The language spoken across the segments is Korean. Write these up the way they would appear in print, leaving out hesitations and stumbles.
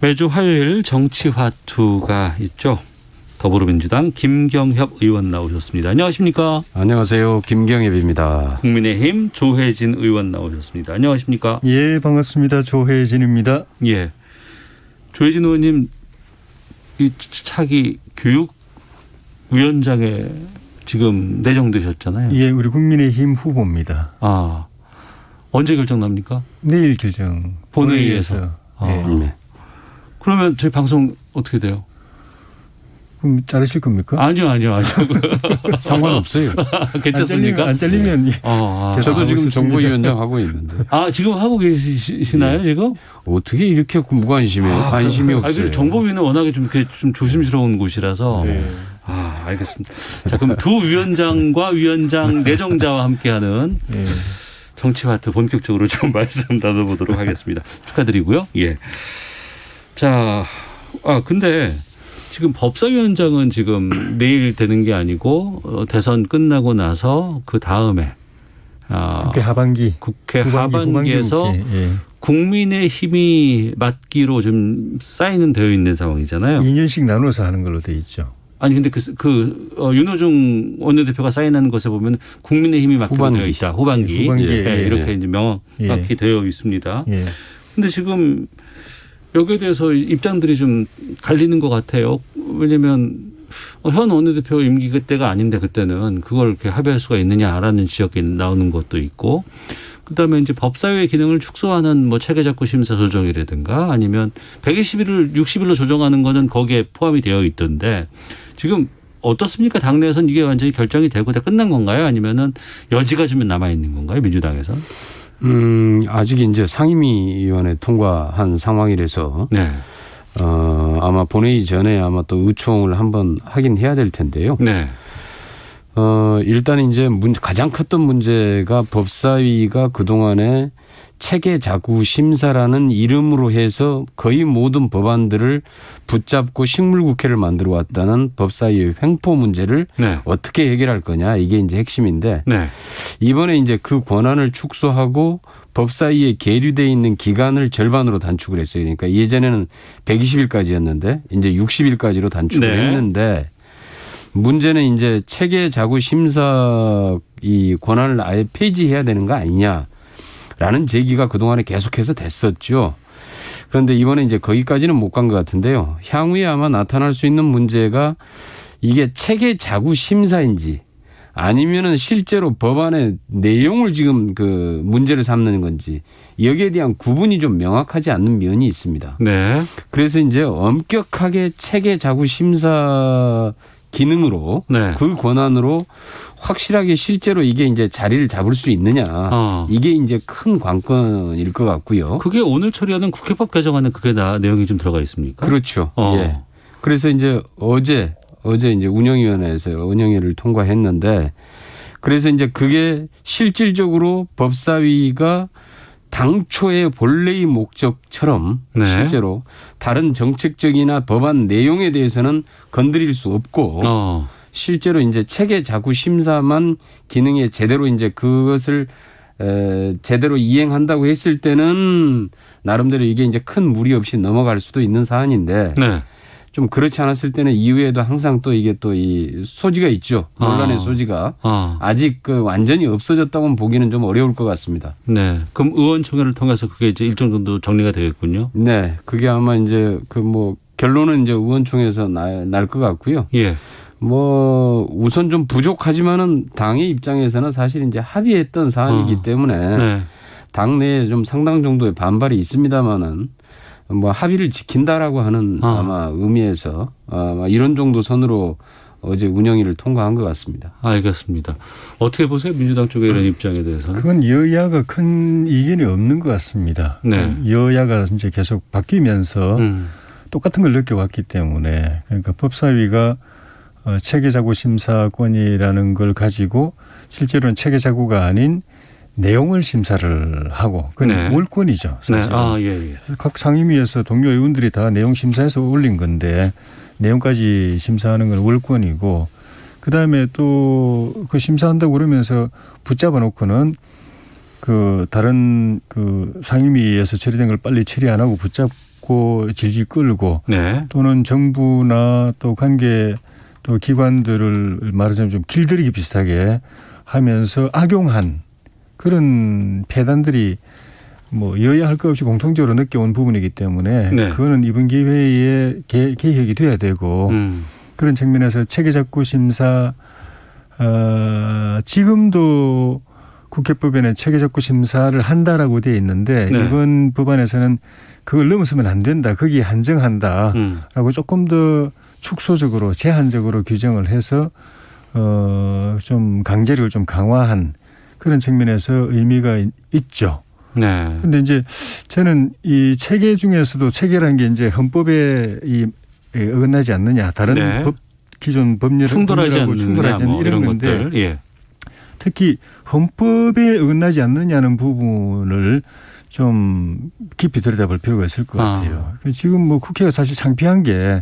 매주 화요일 정치화투가 있죠. 더불어민주당 김경협 의원 나오셨습니다. 안녕하십니까? 안녕하세요. 김경협입니다. 국민의힘 조혜진 의원 나오셨습니다. 안녕하십니까? 예, 반갑습니다. 조혜진입니다. 예, 조혜진 의원님 이 차기 교육위원장에 지금 내정되셨잖아요. 예, 우리 국민의힘 후보입니다. 아, 언제 결정 납니까? 내일 결정. 본회의에서. 예. 네. 그러면 저희 방송 어떻게 그럼 자르실 겁니까? 아니요. 상관없어요. 괜찮습니까? 안 잘리면 저도 지금 있습니다. 정보위원장 하고 있는데. 아, 지금 하고 계시나요, 예. 지금? 어떻게 이렇게 무관심해요? 관심이 없어요. 그래서 정보위는 워낙에 좀 이렇게 좀 조심스러운 곳이라서. 네. 아, 알겠습니다. 자, 그럼 두 위원장과 위원장 내정자와 함께하는 예. 정치화투 본격적으로 좀 말씀 나눠보도록 하겠습니다. 축하드리고요. 예. 자, 근데 지금 법사위원장은 지금 내일 되는 게 아니고 대선 끝나고 나서 그 다음에 국회 하반기. 국회 후반기 하반기에서 국회. 예. 국민의힘이 맡기로 좀 사인은 되어 있는 상황이잖아요. 2년씩 나눠서 하는 걸로 돼 있죠. 아니 근데 윤호중 원내대표가 사인하는 것에 보면 국민의힘이 맡기로 되어 있다. 후반기. 예. 이렇게 이제 명확히 되어 있습니다. 예. 근데 지금 여기에 대해서 입장들이 좀 갈리는 것 같아요. 왜냐하면 현 원내대표 임기 그때가 아닌데 그때는 그걸 이렇게 합의할 수가 있느냐라는 지적이 나오는 것도 있고, 그다음에 이제 법사위의 기능을 축소하는 뭐 체계작구 심사 조정이라든가 아니면 120일을 60일로 조정하는 거는 거기에 포함이 되어 있던데 지금 어떻습니까? 당내에서는 이게 완전히 결정이 되고 다 끝난 건가요? 아니면은 여지가 좀 남아 있는 건가요? 민주당에서? 아직 이제 상임위원회 통과한 상황이라서 네. 아마 본회의 전에 아마 또 의총을 한번 하긴 해야 될 텐데요. 네. 일단 이제 가장 컸던 문제가 법사위가 그동안에 체계자구 심사라는 이름으로 해서 거의 모든 법안들을 붙잡고 식물국회를 만들어 왔다는 법사위의 횡포 문제를 네. 어떻게 해결할 거냐, 이게 이제 핵심인데, 네. 이번에 이제 그 권한을 축소하고 법사위에 계류되어 있는 기간을 절반으로 단축을 했어요. 그러니까 예전에는 120일까지였는데 이제 60일까지로 단축을 네. 했는데, 문제는 이제 체계자구 심사 이 권한을 아예 폐지해야 되는 거 아니냐라는 제기가 그동안에 계속해서 됐었죠. 그런데 이번에 이제 거기까지는 못 간 것 같은데요. 향후에 아마 나타날 수 있는 문제가 이게 체계자구 심사인지 아니면은 실제로 법안의 내용을 지금 그 문제를 삼는 건지 여기에 대한 구분이 좀 명확하지 않는 면이 있습니다. 네. 그래서 이제 엄격하게 체계자구 심사 기능으로 네. 그 권한으로 확실하게 실제로 이게 이제 자리를 잡을 수 있느냐, 이게 이제 큰 관건일 것 같고요. 그게 오늘 처리하는 국회법 개정안에 그게 내용이 좀 들어가 있습니까? 그렇죠. 예. 그래서 이제 어제 이제 운영위원회에서 운영위를 통과했는데, 그래서 이제 그게 실질적으로 법사위가 당초의 본래의 목적처럼 네. 실제로 다른 정책적이나 법안 내용에 대해서는 건드릴 수 없고 실제로 이제 체계자구 심사만 기능에 제대로 이제 그것을 제대로 이행한다고 했을 때는 나름대로 이게 이제 큰 무리 없이 넘어갈 수도 있는 사안인데, 네. 좀 그렇지 않았을 때는 이후에도 항상 또 이게 또 이 소지가 있죠. 논란의 소지가. 아직 그 완전히 없어졌다고는 보기는 좀 어려울 것 같습니다. 네. 그럼 의원총회를 통해서 그게 이제 일정 정도 정리가 되겠군요. 네. 그게 아마 이제 그 뭐 결론은 이제 의원총회에서 날 것 같고요. 예. 뭐 우선 좀 부족하지만은 당의 입장에서는 사실 이제 합의했던 사안이기 때문에 네. 당내에 좀 상당 정도의 반발이 있습니다만은 뭐 합의를 지킨다라고 하는 아마 의미에서 아마 이런 정도 선으로 어제 운영위를 통과한 것 같습니다. 알겠습니다. 어떻게 보세요? 민주당 쪽의 이런 입장에 대해서는? 그건 여야가 큰 이견이 없는 것 같습니다. 네. 여야가 이제 계속 바뀌면서 똑같은 걸 느껴왔기 때문에, 그러니까 법사위가 체계자구 심사권이라는 걸 가지고 실제로는 체계자구가 아닌 내용을 심사를 하고 그건 네. 월권이죠. 사실. 네. 예. 각 상임위에서 동료 의원들이 다 내용 심사해서 올린 건데 내용까지 심사하는 건 월권이고, 그다음에 또 그 심사한다고 그러면서 붙잡아 놓고는 그 다른 그 상임위에서 처리된 걸 빨리 처리 안 하고 묻고 질질 끌고 네. 또는 정부나 또 관계 또 기관들을 말하자면 좀 길들이기 비슷하게 하면서 악용한 그런 폐단들이 뭐 여야 할 것 없이 공통적으로 느껴온 부분이기 때문에 네. 그거는 이번 기회에 개혁이 돼야 되고 그런 측면에서 체계작구 심사 지금도 국회법에는 체계작구 심사를 한다라고 되어 있는데 네. 이번 법안에서는 그걸 넘어서면 안 된다. 거기에 한정한다라고 조금 더 축소적으로 제한적으로 규정을 해서 좀 강제력을 좀 강화한 그런 측면에서 의미가 있죠. 네. 근데 이제 저는 이 체계 중에서도 체계라는 게 이제 헌법에 어긋나지 않느냐, 다른 네. 기존 법률하고 충돌하지 않느냐 뭐 이런 이런 건데 것들. 예. 특히 헌법에 어긋나지 않느냐는 부분을 좀 깊이 들여다볼 필요가 있을 것 같아요. 지금 뭐 국회가 사실 창피한 게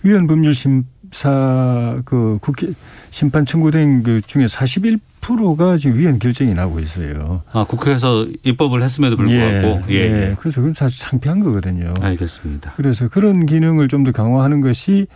위헌 법률 심사 그 국회 심판 청구된 그 중에 41%가 지금 위헌 결정이 나고 있어요. 국회에서 입법을 했음에도 불구하고. 예. 그래서 그건 사실 창피한 거거든요. 알겠습니다. 그래서 그런 기능을 좀 더 강화하는 것이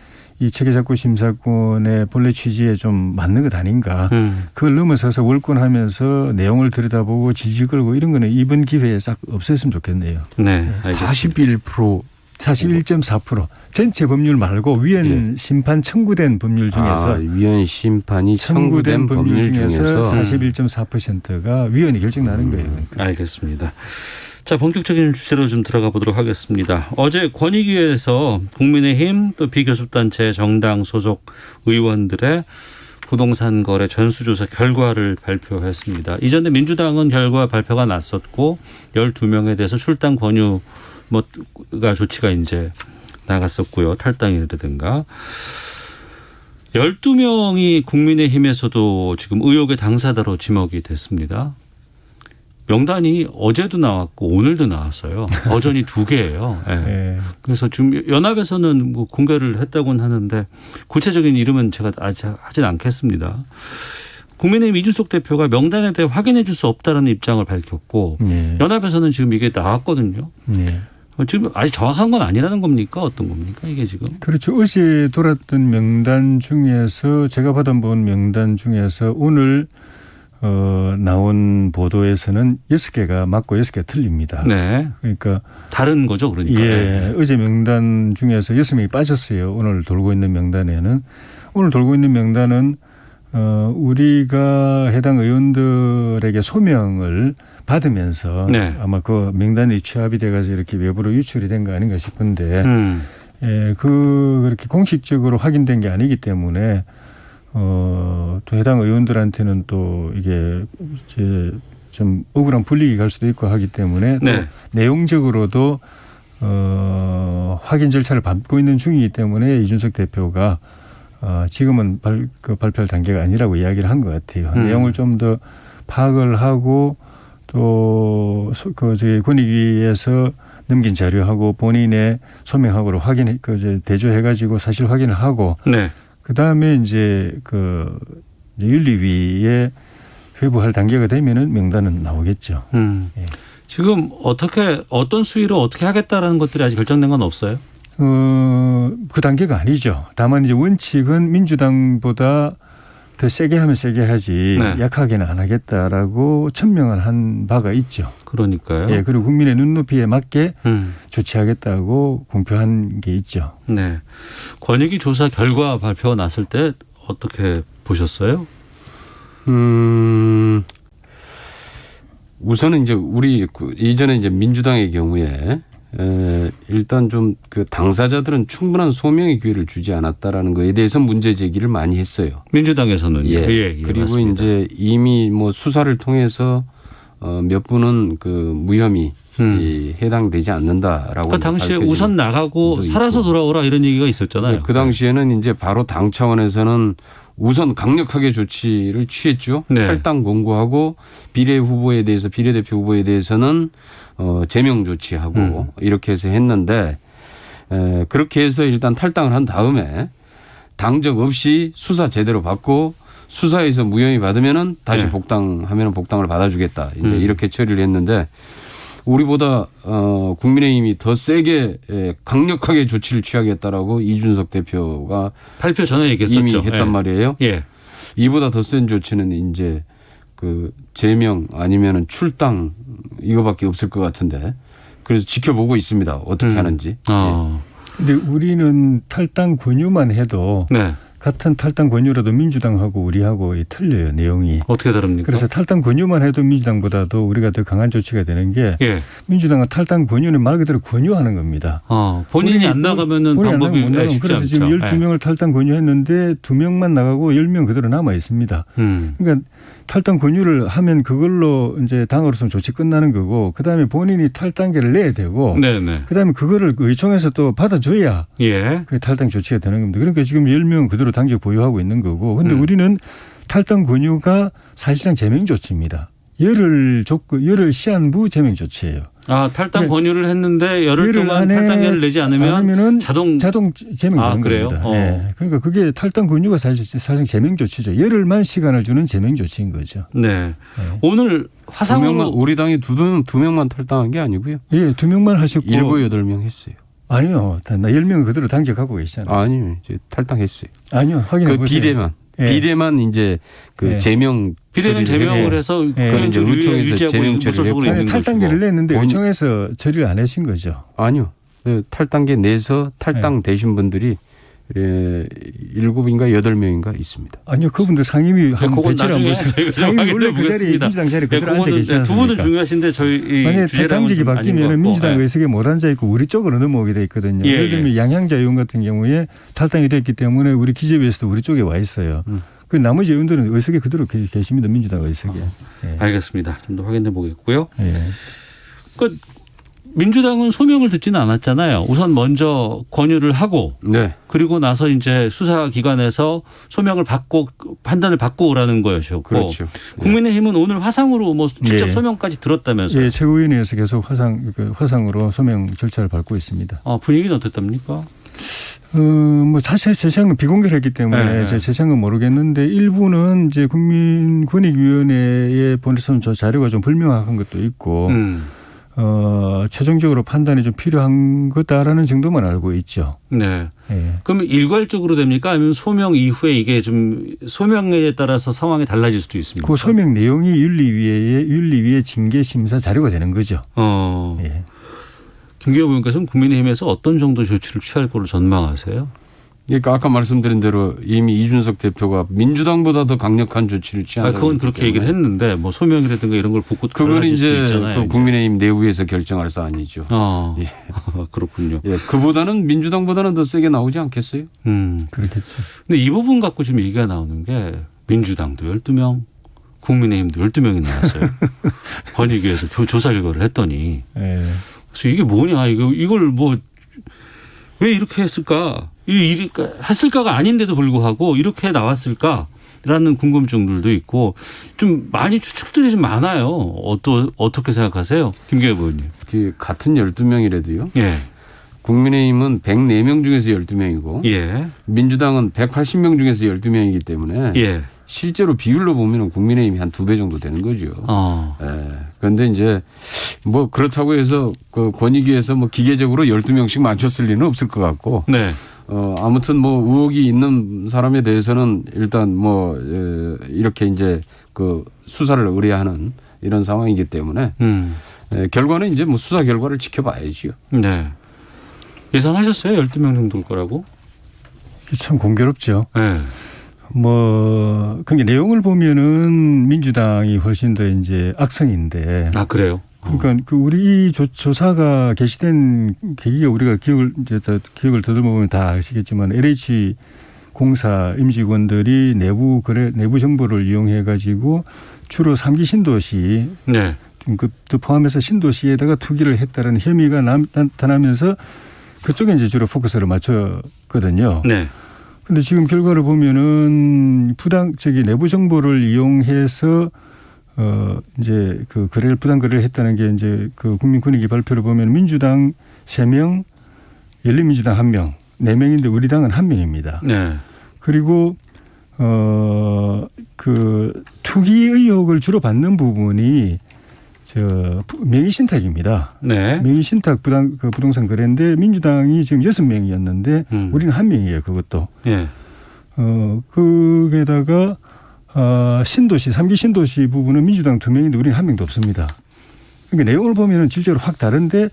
이 체계작구 심사권의 본래 취지에 좀 맞는 것 아닌가. 그걸 넘어서서 월권하면서 내용을 들여다보고 질질 끌고 이런 거는 이번 기회에 싹 없앴으면 좋겠네요. 네. 알겠습니다. 41.4% 전체 법률 말고 위헌 심판 청구된 법률 중에서 위헌 심판이 청구된 법률 중에서 41.4%가 위헌이 결정나는 거예요. 그러니까. 알겠습니다. 자, 본격적인 주제로 좀 들어가 보도록 하겠습니다. 어제 권익위에서 국민의힘 또 비교섭단체 정당 소속 의원들의 부동산 거래 전수조사 결과를 발표했습니다. 이전에 민주당은 결과 발표가 났었고 12명에 대해서 출당 권유가 조치가 이제 나갔었고요. 탈당이라든가. 12명이 국민의힘에서도 지금 의혹의 당사자로 지목이 됐습니다. 명단이 어제도 나왔고 오늘도 나왔어요. 버전이 2개예요. 네. 네. 그래서 지금 연합에서는 뭐 공개를 했다고는 하는데 구체적인 이름은 제가 아직 하진 않겠습니다. 국민의힘 이준석 대표가 명단에 대해 확인해 줄 수 없다는 입장을 밝혔고 연합에서는 지금 이게 나왔거든요. 지금 아직 정확한 건 아니라는 겁니까? 어떤 겁니까? 이게 지금? 그렇죠. 어제 돌았던 명단 중에서 제가 받아본 명단 중에서 오늘 나온 보도에서는 6개가 맞고 6개가 틀립니다. 네. 그러니까 다른 거죠, 그러니까. 예, 어제 명단 중에서 6명이 빠졌어요. 오늘 돌고 있는 명단에는. 오늘 돌고 있는 명단은 우리가 해당 의원들에게 소명을 받으면서 네. 아마 그 명단이 취합이 돼가지고 이렇게 외부로 유출이 된 거 아닌가 싶은데 예, 그렇게 공식적으로 확인된 게 아니기 때문에 또 해당 의원들한테는 또 이게 이제 좀 억울한 불이익이 갈 수도 있고 하기 때문에 네. 또 내용적으로도 확인 절차를 밟고 있는 중이기 때문에 이준석 대표가 지금은 발표할 단계가 아니라고 이야기를 한 것 같아요. 내용을 좀 더 파악을 하고 또 저희 권익위에서 넘긴 자료하고 본인의 소명하고를 대조해가지고 사실 확인을 하고 네. 그 다음에 이제 윤리위에 회부할 단계가 되면은 명단은 나오겠죠. 예. 지금 어떤 수위로 어떻게 하겠다라는 것들이 아직 결정된 건 없어요? 그 단계가 아니죠. 다만 이제 원칙은 민주당보다 더 세게 하면 세게 하지 네. 약하게는 안 하겠다라고 천명을 한 바가 있죠. 그러니까요. 예, 그리고 국민의 눈높이에 맞게 조치하겠다고 공표한 게 있죠. 네. 권익위 조사 결과 발표가 났을 때 어떻게 보셨어요? 우선은 이제 우리 이전에 이제 민주당의 경우에 일단 좀 그 당사자들은 충분한 소명의 기회를 주지 않았다라는 거에 대해서 문제 제기를 많이 했어요. 민주당에서는 그리고 맞습니다. 이제 이미 뭐 수사를 통해서 몇 분은 그 무혐의 해당되지 않는다라고. 그 당시에 우선 나가고 살아서 돌아오라 이런 얘기가 있었잖아요. 그 당시에는 이제 바로 당 차원에서는 우선 강력하게 조치를 취했죠. 네. 탈당 공고하고 비례대표 후보에 대해서는 제명 조치하고 이렇게 해서 했는데 그렇게 해서 일단 탈당을 한 다음에 당적 없이 수사 제대로 받고 수사에서 무혐의 받으면은 다시 네. 복당하면은 복당을 받아주겠다. 이제 이렇게 처리를 했는데 우리보다 국민의힘이 더 세게 강력하게 조치를 취하겠다라고 이준석 대표가 발표 전에 얘기했었죠. 이미 했단 말이에요. 예. 이보다 더 센 조치는 이제 그 제명 아니면은 출당 이거밖에 없을 것 같은데 그래서 지켜보고 있습니다. 어떻게 하는지. 근데 우리는 탈당 권유만 해도 네. 같은 탈당 권유라도 민주당하고 우리하고 틀려요, 내용이. 어떻게 다릅니까? 그래서 탈당 권유만 해도 민주당보다도 우리가 더 강한 조치가 되는 게 예. 민주당은 탈당 권유는 말 그대로 권유하는 겁니다. 본인이 안 나가면은 본인이 안 방법이 나가면 못 나가면 쉽지 그래서 않죠. 지금 12명을 탈당 권유했는데 2명만 나가고 10명 그대로 남아 있습니다. 그러니까 탈당 권유를 하면 그걸로 이제 당으로서는 조치 끝나는 거고 그다음에 본인이 탈당계를 내야 되고 네네. 그다음에 그거를 의총에서 또 받아줘야 예. 그게 탈당 조치가 되는 겁니다. 그러니까 지금 10명은 그대로 당적 보유하고 있는 거고 근데 우리는 탈당 권유가 사실상 제명 조치입니다. 열흘 시한부 제명 조치예요. 탈당 권유를 했는데 열흘 동안 탈당계를 내지 않으면 자동 제명되는 그래요? 겁니다. 네. 그러니까 그게 탈당 권유가 사실상 제명 조치죠. 열흘만 시간을 주는 제명 조치인 거죠. 네. 오늘 화상으로 우리 당이 두 명만 탈당한 게 아니고요. 예, 2명만 하셨고 7, 8명 했어요. 아니요. 나 10명은 그대로 당적하고 계시잖아요. 아니요. 이제 탈당했어요. 아니요. 확인해 그 보세요. 비대만 이제 그 제명 비대는 제명을 해서 이제 의총에서 제명 처리를 했고 아니, 탈당계를 냈는데 의총에서 처리를 안 하신 거죠. 아니요. 탈당계 내서 탈당되신 분들이 7인가 8명인가 있습니다. 아니요. 그분들 상임위 한 배치를 한 거죠. 상임위 원래 그 자리에 민주당 자리에 그대로 앉아 계시지 않습니까? 두 분은 중요하신데 저희 만약에 당직이 바뀌면 민주당 의석에 못 앉아 있고 우리 쪽으로 넘어오게 돼 있거든요. 예를 들면 양향자 의원 같은 경우에 탈당이 됐기 때문에 우리 기재위에서도 우리 쪽에 와 있어요. 그 나머지 의원들은 의석에 그대로 계십니다. 민주당 의석에. 알겠습니다. 좀 더 확인해 보겠고요. 예. 민주당은 소명을 듣지는 않았잖아요. 우선 먼저 권유를 하고 그리고 나서 이제 수사기관에서 소명을 받고 판단을 받고 오라는 거였고 그렇죠. 국민의힘은 오늘 화상으로 뭐 직접 소명까지 들었다면서요. 예, 최고위원회에서 계속 화상으로 소명 절차를 밟고 있습니다. 분위기는 어땠답니까? 뭐 사실 재생은 비공개했기 때문에 제 재생은 모르겠는데 일부는 이제 국민권익위원회에 보내선 저 자료가 좀 불명확한 것도 있고 최종적으로 판단이 좀 필요한 거다라는 정도만 알고 있죠. 네. 예. 그러면 일괄적으로 됩니까? 아니면 소명 이후에 이게 좀 소명에 따라서 상황이 달라질 수도 있습니까? 그 소명 내용이 윤리위의 징계 심사 자료가 되는 거죠. 예. 김기호 의원께서는 국민의힘에서 어떤 정도 조치를 취할 걸로 전망하세요? 그러니까 아까 말씀드린 대로 이미 이준석 대표가 민주당보다 더 강력한 조치를 취한다고. 그건 그렇게 얘기를 했는데 뭐 소명이라든가 이런 걸 보고 그건 이제 있잖아요. 그 국민의힘 내부에서 결정할 사안이죠. 예. 그렇군요. 예, 그보다는 민주당보다는 더 세게 나오지 않겠어요? 그렇겠죠. 근데 이 부분 갖고 지금 얘기가 나오는 게 민주당도 12명, 국민의힘도 12명이 나왔어요. 권익위에서 조사 결과를 했더니. 예. 그래서 이게 뭐냐 이걸 뭐 왜 이렇게 했을까? 했을까가 아닌데도 불구하고 이렇게 나왔을까라는 궁금증들도 있고 좀 많이 추측들이 좀 많아요. 어떻게 생각하세요? 김기호 의원님. 같은 12명이라도요. 예. 국민의힘은 104명 중에서 12명이고 예. 민주당은 180명 중에서 12명이기 때문에 예. 실제로 비율로 보면 국민의힘이 한 2배 정도 되는 거죠. 예. 그런데 이제 뭐 그렇다고 해서 그 권익위에서 뭐 기계적으로 12명씩 맞췄을 리는 없을 것 같고. 네. 아무튼 뭐 의혹이 있는 사람에 대해서는 일단 뭐 이렇게 이제 그 수사를 의뢰하는 이런 상황이기 때문에 결과는 이제 뭐 수사 결과를 지켜봐야지요. 네. 예상하셨어요? 12명 정도일 거라고? 참 공교롭죠. 네. 뭐, 그러니까 내용을 보면은 민주당이 훨씬 더 이제 악성인데. 그래요? 그러니까 그 우리 이 조사가 개시된 계기가 우리가 기억을 더듬어보면 다 아시겠지만 LH 공사 임직원들이 내부 정보를 이용해 가지고 주로 3기 신도시. 네. 그것도 포함해서 신도시에다가 투기를 했다는 혐의가 나타나면서 그쪽에 이제 주로 포커스를 맞췄거든요. 네. 근데 지금 결과를 보면은 내부 정보를 이용해서 이제 그 부당 거래를 했다는 게 이제 그 국민권익위 발표를 보면 민주당 3명, 열린민주당 1명, 4명인데 우리 당은 1명입니다. 네. 그리고 그 투기 의혹을 주로 받는 부분이 명의 신탁입니다. 네. 명의 신탁 부동산 거래인데 민주당이 지금 6명이었는데 우리는 1명이에요. 그것도. 예. 거기에다가 신도시 3기 신도시 부분은 민주당 2명인데 우리는 1명도 없습니다. 그러니까 내용을 보면은 실제로 확 다른데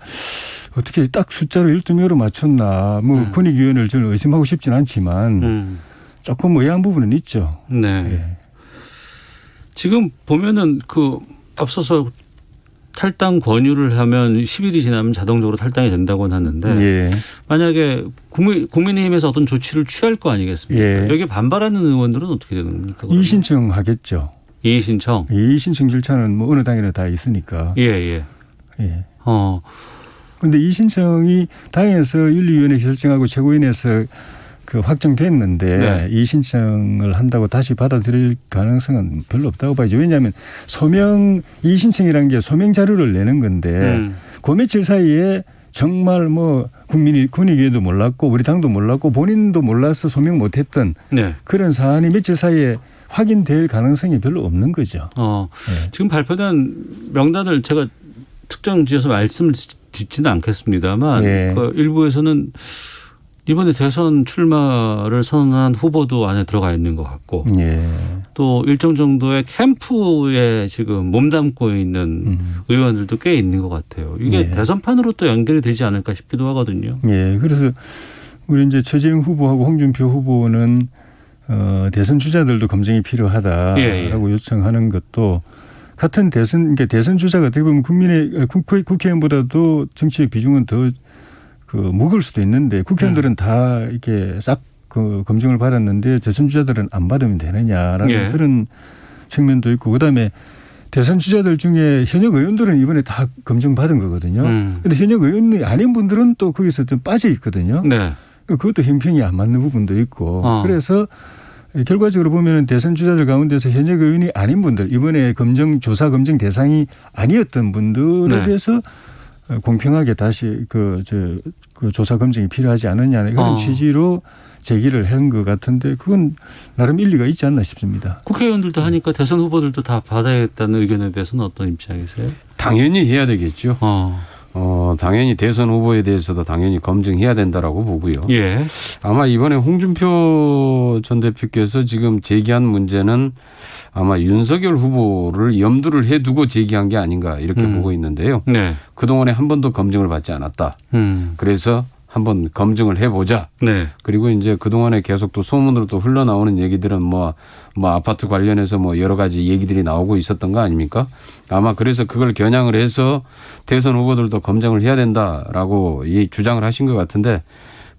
어떻게 딱 숫자로 12명으로 맞췄나. 뭐 권익위원회를 저는 의심하고 싶지는 않지만 조금 의아한 부분은 있죠. 네. 예. 지금 보면은 앞서서 탈당 권유를 하면 10일이 지나면 자동적으로 탈당이 된다고는 하는데 예. 만약에 국민의힘에서 어떤 조치를 취할 거 아니겠습니까? 예. 여기에 반발하는 의원들은 어떻게 되는 겁니까? 이의 신청하겠죠. 이의 신청. 이의 신청 절차는 뭐 어느 당에나 다 있으니까. 예, 예. 예. 그런데 이 신청이 당에서 윤리위원회 결정하고 최고위원회에서 확정됐는데 네. 이 신청을 한다고 다시 받아들일 가능성은 별로 없다고 봐야죠. 왜냐하면 이 신청이라는 게 소명 자료를 내는 건데 그 며칠 사이에 정말 뭐 권익위에도 몰랐고 우리 당도 몰랐고 본인도 몰라서 소명 못했던 네. 그런 사안이 며칠 사이에 확인될 가능성이 별로 없는 거죠. 네. 지금 발표된 명단을 제가 특정 지어서 말씀을 짓지는 않겠습니다만 예. 일부에서는 이번에 대선 출마를 선언한 후보도 안에 들어가 있는 것 같고 예. 또 일정 정도의 캠프에 지금 몸담고 있는 의원들도 꽤 있는 것 같아요. 이게 예. 대선판으로 또 연결이 되지 않을까 싶기도 하거든요. 예. 그래서 우리 이제 최재형 후보하고 홍준표 후보는 대선 주자들도 검증이 필요하다라고 예. 요청하는 것도 같은 대선 주자가 어떻게 보면 국회의원보다도 정치적 비중은 더 무거울 수도 있는데 국회의원들은 다 이렇게 싹 검증을 받았는데 대선 주자들은 안 받으면 되느냐라는 예. 그런 측면도 있고 그다음에 대선 주자들 중에 현역 의원들은 이번에 다 검증 받은 거거든요. 그런데 현역 의원이 아닌 분들은 또 거기서 좀 빠져 있거든요. 네. 그것도 형평이 안 맞는 부분도 있고 그래서 결과적으로 보면 대선 주자들 가운데서 현역 의원이 아닌 분들 이번에 조사 검증 대상이 아니었던 분들에 네. 대해서 공평하게 다시 조사 검증이 필요하지 않느냐는 그런 취지로 제기를 한 것 같은데 그건 나름 일리가 있지 않나 싶습니다. 국회의원들도 하니까 대선 후보들도 다 받아야겠다는 의견에 대해서는 어떤 입장이세요? 당연히 해야 되겠죠. 당연히 대선 후보에 대해서도 당연히 검증해야 된다라고 보고요. 예. 아마 이번에 홍준표 전 대표께서 지금 제기한 문제는 아마 윤석열 후보를 염두를 해두고 제기한 게 아닌가 이렇게 보고 있는데요. 네. 그동안에 한 번도 검증을 받지 않았다. 그래서 한번 검증을 해보자. 네. 그리고 이제 그동안에 계속 또 소문으로 또 흘러나오는 얘기들은 뭐 아파트 관련해서 뭐 여러 가지 얘기들이 나오고 있었던 거 아닙니까? 아마 그래서 그걸 겨냥을 해서 대선 후보들도 검증을 해야 된다라고 주장을 하신 것 같은데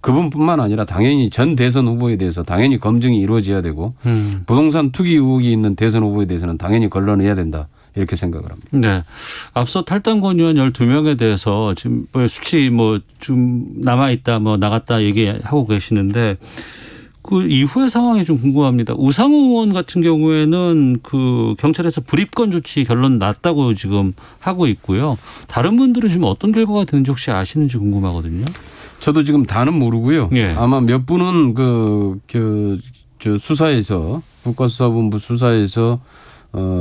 그분뿐만 아니라 당연히 전 대선 후보에 대해서 당연히 검증이 이루어져야 되고 부동산 투기 의혹이 있는 대선 후보에 대해서는 당연히 걸러내야 된다. 이렇게 생각을 합니다. 네. 앞서 탈당 권유한 12명에 대해서 지금 수치 좀 남아있다 나갔다 얘기하고 계시는데 그 이후의 상황이 좀 궁금합니다. 우상호 의원 같은 경우에는 경찰에서 불입건 조치 결론 났다고 지금 하고 있고요. 다른 분들은 지금 어떤 결과가 되는지 혹시 아시는지 궁금하거든요. 저도 지금 다는 모르고요. 예. 아마 몇 분은 수사에서 국가수사본부 수사에서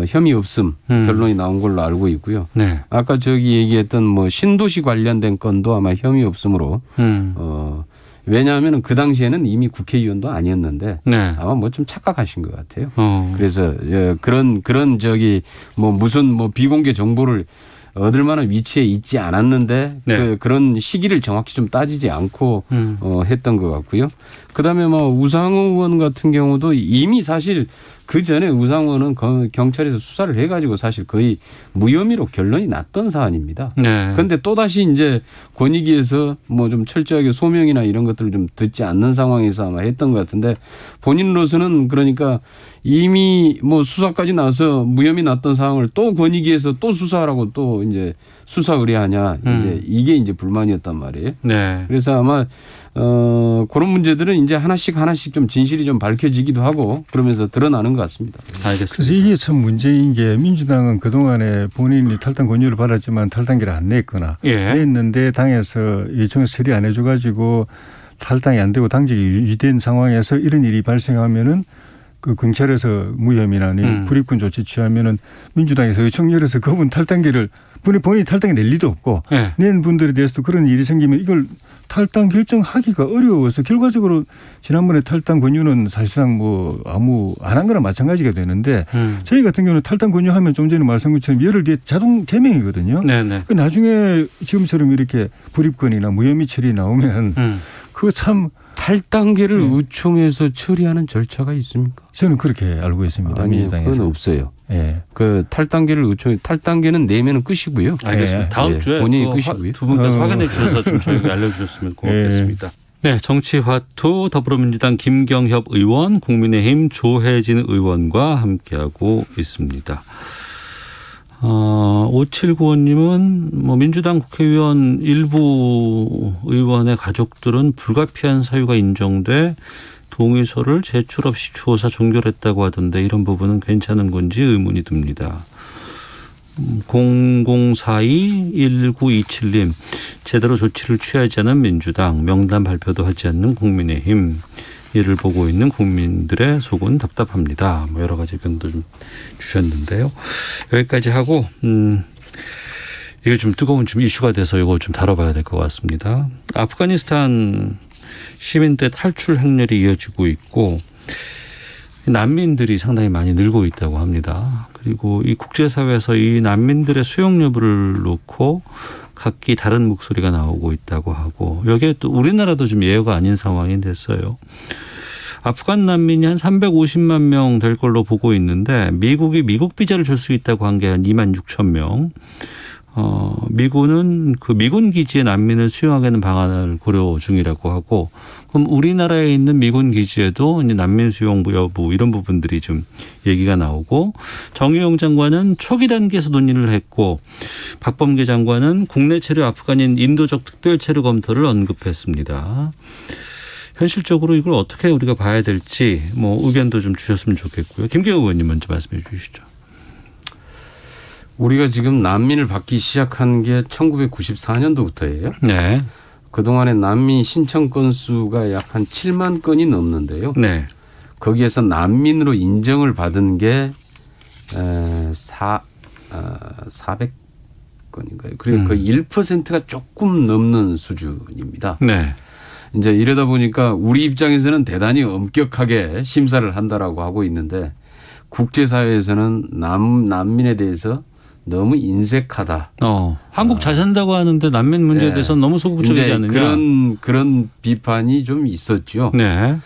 혐의 없음 결론이 나온 걸로 알고 있고요. 네. 아까 얘기했던 신도시 관련된 건도 아마 혐의 없음으로 왜냐하면 그 당시에는 이미 국회의원도 아니었는데 네. 아마 좀 착각하신 것 같아요. 그래서 그런 무슨 비공개 정보를 얻을 만한 위치에 있지 않았는데 네. 그런 시기를 정확히 좀 따지지 않고 했던 것 같고요. 그다음에 우상호 의원 같은 경우도 이미 사실 그 전에 우상호 의원은 경찰에서 수사를 해가지고 사실 거의 무혐의로 결론이 났던 사안입니다. 네. 그런데 또 다시 이제 권익위에서 좀 철저하게 소명이나 이런 것들을 좀 듣지 않는 상황에서 아마 했던 것 같은데 본인으로서는 그러니까 이미 수사까지 나서 무혐의 났던 상황을 또 권익위에서 또 수사하라고 또 이제 수사 의뢰하냐 이게 이제 불만이었단 말이에요. 네. 그래서 아마 그런 문제들은 이제 하나씩 좀 진실이 좀 밝혀지기도 하고 그러면서 드러나는 것 같습니다. 알겠습니다. 그래서 이게 참 문제인 게 민주당은 그동안에 본인이 탈당 권유를 받았지만 탈당기를 안 냈거나 냈는데 당에서 요청해서 처리 안 해줘가지고 탈당이 안 되고 당직이 유지된 상황에서 이런 일이 발생하면은 그 경찰에서 무혐의나 불입군 조치 취하면은 민주당에서 의총 열어서 그분 탈당계를 본인이 탈당에 낼 리도 없고 네. 낸 분들에 대해서도 그런 일이 생기면 이걸 탈당 결정하기가 어려워서 결과적으로 지난번에 탈당 권유는 사실상 뭐 안 한 거나 마찬가지가 되는데 저희 같은 경우는 탈당 권유하면 좀 전에 말씀한 것처럼 열흘 뒤에 자동 제명이거든요. 네네. 그 나중에 지금처럼 이렇게 불입건이나 무혐의 처리 나오면 그거 참 탈당계를 의총에서 처리하는 절차가 있습니까? 저는 그렇게 알고 있습니다. 아니, 민주당에서. 그건 없어요. 예. 그 탈당계를 의총에 탈당계는 내면은 끝이고요. 알겠습니다. 다음 예, 주에 본인이 그거 끄시고요. 두 분께서 확인해 주셔서 좀 저희가 알려주셨으면 고맙겠습니다. 네, 정치화투 더불어민주당 김경협 의원, 국민의힘 조혜진 의원과 함께하고 있습니다. 5795님은 뭐 민주당 국회의원 일부 의원의 가족들은 불가피한 사유가 인정돼 동의서를 제출 없이 조사 종결했다고 하던데 이런 부분은 괜찮은 건지 의문이 듭니다. 00421927님 제대로 조치를 취하지 않은 민주당 명단 발표도 하지 않는 국민의힘 이를 보고 있는 국민들의 속은 답답합니다. 뭐 여러 가지 의견도 좀 주셨는데요. 여기까지 하고 이게 좀 뜨거운 좀 이슈가 돼서 이거 좀 다뤄봐야 될 것 같습니다. 아프가니스탄 시민들 탈출 행렬이 이어지고 있고 난민들이 상당히 많이 늘고 있다고 합니다. 그리고 이 국제사회에서 이 난민들의 수용 여부를 놓고 각기 다른 목소리가 나오고 있다고 하고 여기에 또 우리나라도 좀 예외가 아닌 상황이 됐어요. 아프간 난민이 한 350만 명 될 걸로 보고 있는데 미국이 미국 비자를 줄 수 있다고 한 게 한 2만 6천 명. 미군은 그 미군 기지에 난민을 수용하게 하는 방안을 고려 중이라고 하고 그럼 우리나라에 있는 미군 기지에도 이제 난민 수용 여부 이런 부분들이 좀 얘기가 나오고 정의용 장관은 초기 단계에서 논의를 했고 박범계 장관은 국내 체류 아프간인 인도적 특별 체류 검토를 언급했습니다. 현실적으로 이걸 어떻게 우리가 봐야 될지 뭐 의견도 좀 주셨으면 좋겠고요. 김경호 의원님 먼저 말씀해 주시죠. 우리가 지금 난민을 받기 시작한 게 1994년도부터예요. 네. 그동안에 난민 신청 건수가 약 한 7만 건이 넘는데요. 네. 거기에서 난민으로 인정을 받은 게 400건인가요? 그리고 거의 1%가 조금 넘는 수준입니다. 네. 이제 이러다 보니까 우리 입장에서는 대단히 엄격하게 심사를 한다라고 하고 있는데 국제사회에서는 난민에 대해서 너무 인색하다. 한국 잘 산다고 하는데 난민 문제에 대해서는 너무 소극적이지 않느냐. 그런 비판이 좀 있었죠. 네.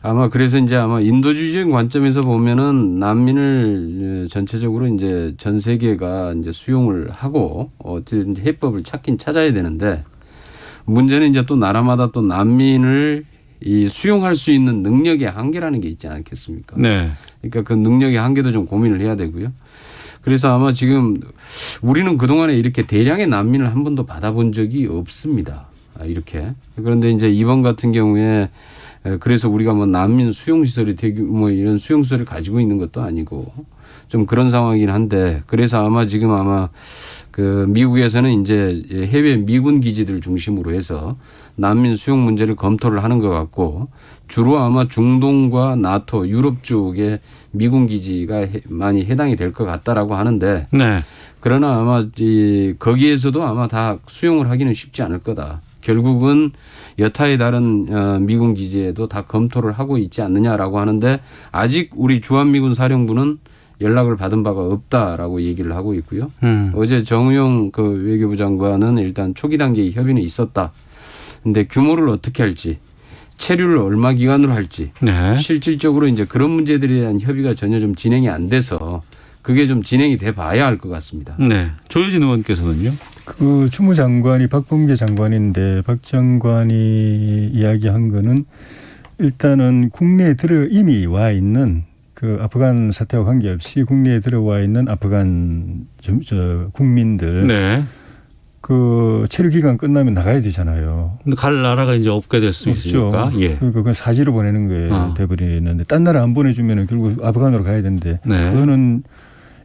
아마 그래서 이제 아마 인도주의적인 관점에서 보면은 난민을 전체적으로 이제 전 세계가 이제 수용을 하고 어쨌든 해법을 찾긴 찾아야 되는데 문제는 이제 또 나라마다 또 난민을 이 수용할 수 있는 능력의 한계라는 게 있지 않겠습니까? 네. 그러니까 그 능력의 한계도 좀 고민을 해야 되고요. 그래서 아마 지금 우리는 그동안에 이렇게 대량의 난민을 한 번도 받아본 적이 없습니다. 이렇게. 그런데 이제 이번 같은 경우에 그래서 우리가 뭐 난민 수용시설이 되게 뭐 이런 수용시설을 가지고 있는 것도 아니고 좀 그런 상황이긴 한데 그래서 아마 지금 그 미국에서는 이제 해외 미군 기지들 중심으로 해서 난민 수용 문제를 검토를 하는 것 같고 주로 아마 중동과 나토, 유럽 쪽에 미군 기지가 많이 해당이 될 것 같다라고 하는데 네. 그러나 아마 거기에서도 아마 다 수용을 하기는 쉽지 않을 거다. 결국은 여타의 다른 미군 기지에도 다 검토를 하고 있지 않느냐라고 하는데 아직 우리 주한미군 사령부는 연락을 받은 바가 없다라고 얘기를 하고 있고요. 어제 정우영 그 외교부 장관은 일단 초기 단계의 협의는 있었다. 근데 규모를 어떻게 할지, 체류를 얼마 기간으로 할지, 네. 실질적으로 이제 그런 문제들에 대한 협의가 전혀 좀 진행이 안 돼서 그게 좀 진행이 돼 봐야 할 것 같습니다. 네. 조혜진 의원께서는요? 그 주무장관이 박범계 장관인데 박 장관이 이야기한 거는 일단은 국내에 이미 와 있는 그 아프간 사태와 관계없이 국내에 들어와 있는 아프간 국민들 네. 그 체류 기간 끝나면 나가야 되잖아요. 근데 갈 나라가 이제 없게 될 수 있으니까. 예. 그러니까 그건 사지로 보내는 거에 돼버리는데 딴 나라 안 보내주면 결국 아프간으로 가야 되는데 네. 그거는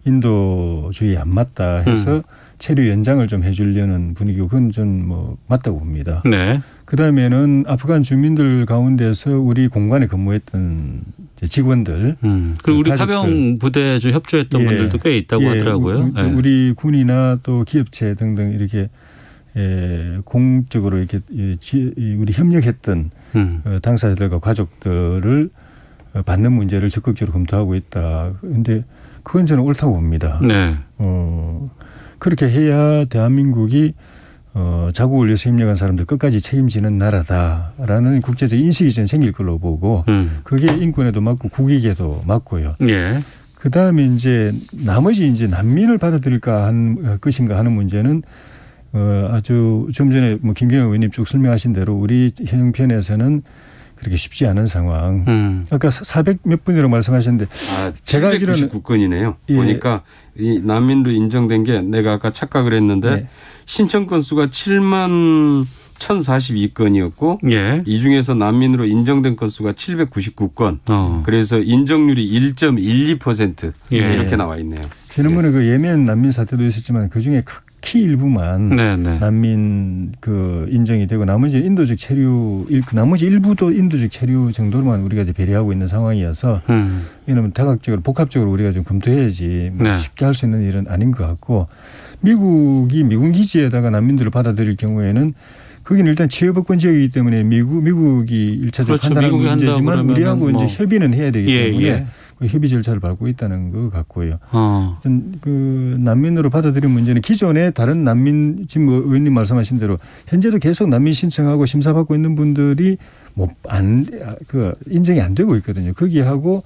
인도주의에 안 맞다 해서 체류 연장을 좀 해주려는 분위기고 그건 좀 뭐 맞다고 봅니다. 네. 그다음에는 아프간 주민들 가운데서 우리 공간에 근무했던 직원들 그리고 우리 가족들. 파병 부대에 좀 협조했던 예. 분들도 꽤 있다고 하더라고요. 예. 우리 군이나 또 기업체 등등 이렇게 공적으로 이렇게 우리 협력했던 당사자들과 가족들을 받는 문제를 적극적으로 검토하고 있다. 그런데 그건 저는 옳다고 봅니다. 네. 그렇게 해야 대한민국이 자국을 위해서 협력한 사람들 끝까지 책임지는 나라다라는 국제적 인식이 전 생길 걸로 보고 그게 인권에도 맞고 국익에도 맞고요. 예. 그 다음에 이제 나머지 이제 난민을 받아들일까 한 것인가 하는 문제는 아주 좀 전에 뭐 김경영 의원님 쭉 설명하신 대로 우리 형편에서는 그렇게 쉽지 않은 상황. 아까 400 몇 분이라고 말씀하셨는데 제가 알기로는 799건이네요. 예. 보니까 이 난민으로 인정된 게 내가 아까 착각을 했는데 네. 신청 건수가 7만 1,042건이었고 예. 이 중에서 난민으로 인정된 건수가 799건. 그래서 인정률이 1.12% 예. 이렇게 나와 있네요. 지난번에 그 예멘 난민 사태도 있었지만 그중에 극히 일부만 네네. 난민 그 인정이 되고 나머지 인도적 체류 나머지 일부도 인도적 체류 정도로만 우리가 이제 배려하고 있는 상황이어서 이러면 다각적으로 복합적으로 우리가 좀 검토해야지 뭐 네. 쉽게 할 수 있는 일은 아닌 것 같고 미국이 미군 기지에다가 난민들을 받아들일 경우에는 거기는 일단 치유법권 지역이기 때문에 미국이 일차적으로 그렇죠. 판단하는 미국이 한다고 문제지만 그러면은 우리하고 뭐. 이제 협의는 해야 되기 예, 때문에 예. 그 협의 절차를 밟고 있다는 것 같고요. 어떤 그 난민으로 받아들인 문제는 기존에 다른 난민 지금 뭐 의원님 말씀하신 대로 현재도 계속 난민 신청하고 심사받고 있는 분들이 그 인정이 안 되고 있거든요. 거기하고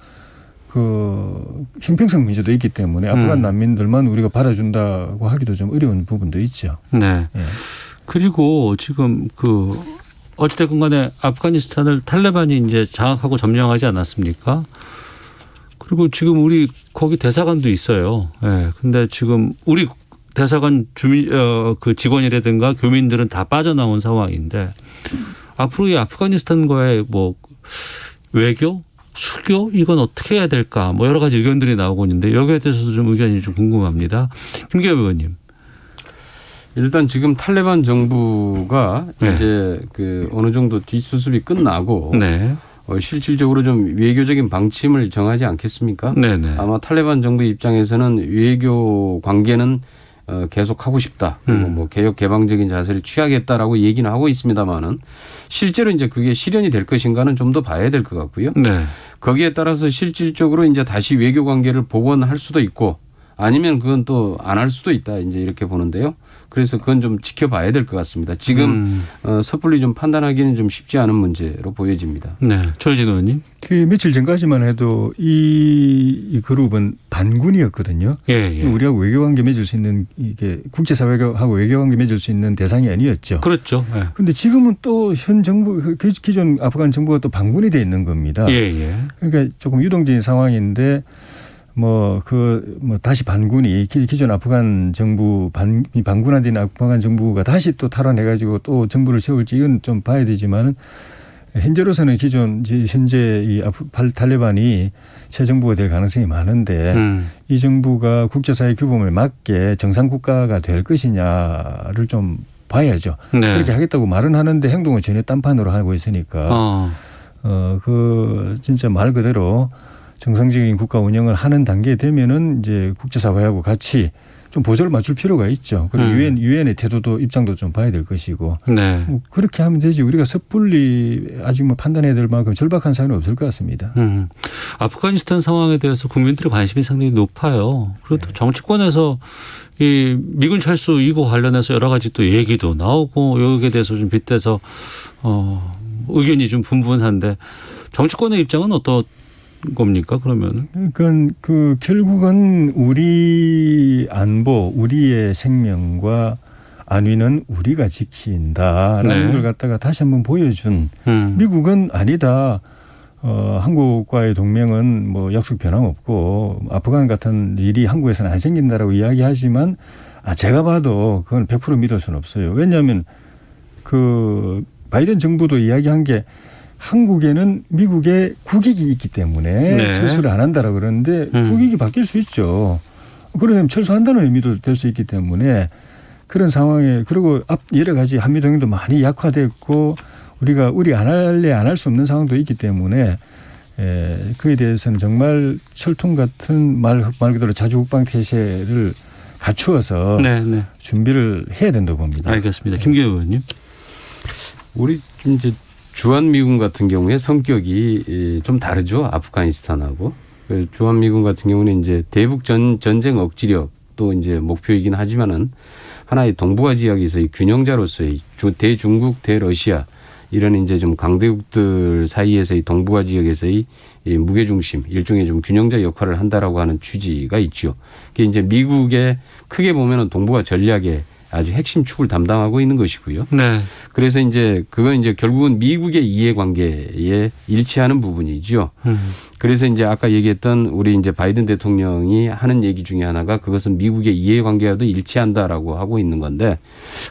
그 형평성 문제도 있기 때문에 아프간 난민들만 우리가 받아준다고 하기도 좀 어려운 부분도 있죠. 네. 예. 그리고 지금 그 어찌됐건 간에 아프가니스탄을 탈레반이 이제 장악하고 점령하지 않았습니까? 그리고 지금 우리 거기 대사관도 있어요. 예. 근데 지금 우리 대사관 그 직원이라든가 교민들은 다 빠져나온 상황인데 앞으로 이 아프가니스탄과의 뭐 외교, 수교 이건 어떻게 해야 될까? 뭐 여러 가지 의견들이 나오고 있는데 여기에 대해서도 좀 의견이 좀 궁금합니다. 김기현 의원님. 일단 지금 탈레반 정부가 네. 이제 그 어느 정도 뒷수습이 끝나고 네. 실질적으로 좀 외교적인 방침을 정하지 않겠습니까? 네네. 아마 탈레반 정부 입장에서는 외교 관계는 계속 하고 싶다. 그리고 뭐 개혁 개방적인 자세를 취하겠다라고 얘기는 하고 있습니다만은 실제로 이제 그게 실현이 될 것인가는 좀 더 봐야 될 것 같고요. 네. 거기에 따라서 실질적으로 이제 다시 외교 관계를 복원할 수도 있고 아니면 그건 또 안 할 수도 있다. 이제 이렇게 보는데요. 그래서 그건 좀 지켜봐야 될 것 같습니다. 지금 섣불리 좀 판단하기는 좀 쉽지 않은 문제로 보여집니다. 네. 조혜진 의원님. 그 며칠 전까지만 해도 이 그룹은 반군이었거든요. 예, 예. 우리하고 외교관계 맺을 수 있는 이게 국제사회하고 외교관계 맺을 수 있는 대상이 아니었죠. 그렇죠. 예. 그런데 지금은 또 현 정부 기존 아프간 정부가 또 반군이 돼 있는 겁니다. 예, 예. 그러니까 조금 유동적인 상황인데 다시 반군이 기존 아프간 정부 반군화된 아프간 정부가 다시 또 탈환해가지고 또 정부를 세울지 이건 좀 봐야 되지만 현재로서는 현재 이 탈레반이 새 정부가 될 가능성이 많은데 이 정부가 국제사회 규범에 맞게 정상 국가가 될 것이냐를 좀 봐야죠. 네. 그렇게 하겠다고 말은 하는데 행동은 전혀 딴판으로 하고 있으니까 진짜 말 그대로 정상적인 국가 운영을 하는 단계에 되면은 이제 국제사회하고 같이 좀 보조를 맞출 필요가 있죠. 그리고 유엔의 태도도 입장도 좀 봐야 될 것이고. 네. 뭐 그렇게 하면 되지. 우리가 섣불리 아직 뭐 판단해야 될 만큼 절박한 사유는 없을 것 같습니다. 아프가니스탄 상황에 대해서 국민들의 관심이 상당히 높아요. 그리고 또 정치권에서 이 미군 철수 이거 관련해서 여러 가지 또 얘기도 나오고 여기에 대해서 좀 빗대서 의견이 좀 분분한데 정치권의 입장은 어떤 겁니까 그러면? 그러니까 결국은 우리 안보, 우리의 생명과 안위는 우리가 지킨다라는 네. 걸 갖다가 다시 한번 보여준 미국은 아니다. 한국과의 동맹은 뭐 약속 변함없고 아프간 같은 일이 한국에서는 안 생긴다라고 이야기하지만 제가 봐도 그건 100% 믿을 수는 없어요. 왜냐하면 그 바이든 정부도 이야기한 게 한국에는 미국의 국익이 있기 때문에 네. 철수를 안 한다라고 그러는데 국익이 바뀔 수 있죠. 그러면 철수한다는 의미도 될 수 있기 때문에 그런 상황에 그리고 여러 가지 한미 동맹도 많이 약화됐고 우리 안 할래 안 할 수 없는 상황도 있기 때문에 그에 대해서는 정말 철통 같은 말 그대로 자주국방 태세를 갖추어서 네, 네. 준비를 해야 된다고 봅니다. 알겠습니다. 김기현 의원님. 우리 이제 주한미군 같은 경우에 성격이 좀 다르죠. 아프가니스탄하고. 주한미군 같은 경우는 이제 대북 전쟁 억지력도 이제 목표이긴 하지만은 하나의 동북아 지역에서의 균형자로서의 대중국, 대러시아 이런 이제 좀 강대국들 사이에서의 동북아 지역에서의 이 무게중심 일종의 좀 균형자 역할을 한다라고 하는 취지가 있죠. 그게 이제 미국의 크게 보면은 동북아 전략의 아주 핵심 축을 담당하고 있는 것이고요. 네. 그래서 이제 그건 이제 결국은 미국의 이해관계에 일치하는 부분이죠. 그래서 이제 아까 얘기했던 우리 이제 바이든 대통령이 하는 얘기 중에 하나가 그것은 미국의 이해관계와도 일치한다라고 하고 있는 건데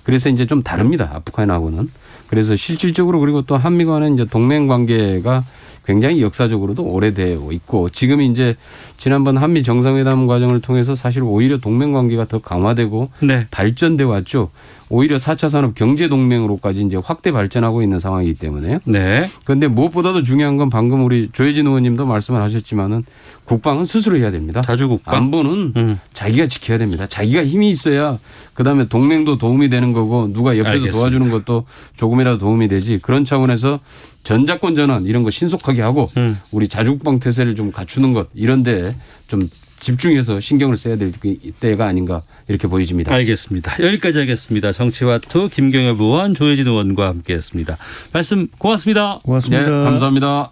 그래서 이제 좀 다릅니다. 아프간하고는. 그래서 실질적으로 그리고 또 한미 간의 이제 동맹 관계가 굉장히 역사적으로도 오래되어 있고 지금 이제 지난번 한미 정상회담 과정을 통해서 사실 오히려 동맹 관계가 더 강화되고 네. 발전돼 왔죠. 오히려 4차 산업 경제 동맹으로까지 이제 확대 발전하고 있는 상황이기 때문에요. 네. 그런데 무엇보다도 중요한 건 방금 우리 조혜진 의원님도 말씀을 하셨지만은 국방은 스스로 해야 됩니다. 자주국방. 안보는 자기가 지켜야 됩니다. 자기가 힘이 있어야 그다음에 동맹도 도움이 되는 거고 누가 옆에서 알겠습니다. 도와주는 것도 조금이라도 도움이 되지. 그런 차원에서 전작권 전환 이런 거 신속하게 하고 우리 자주국방 태세를 좀 갖추는 것 이런 데 좀 집중해서 신경을 써야 될 때가 아닌가 이렇게 보여집니다. 알겠습니다. 여기까지 하겠습니다. 정치와투 김경엽 의원, 조혜진 의원과 함께했습니다. 말씀 고맙습니다. 고맙습니다. 네, 감사합니다.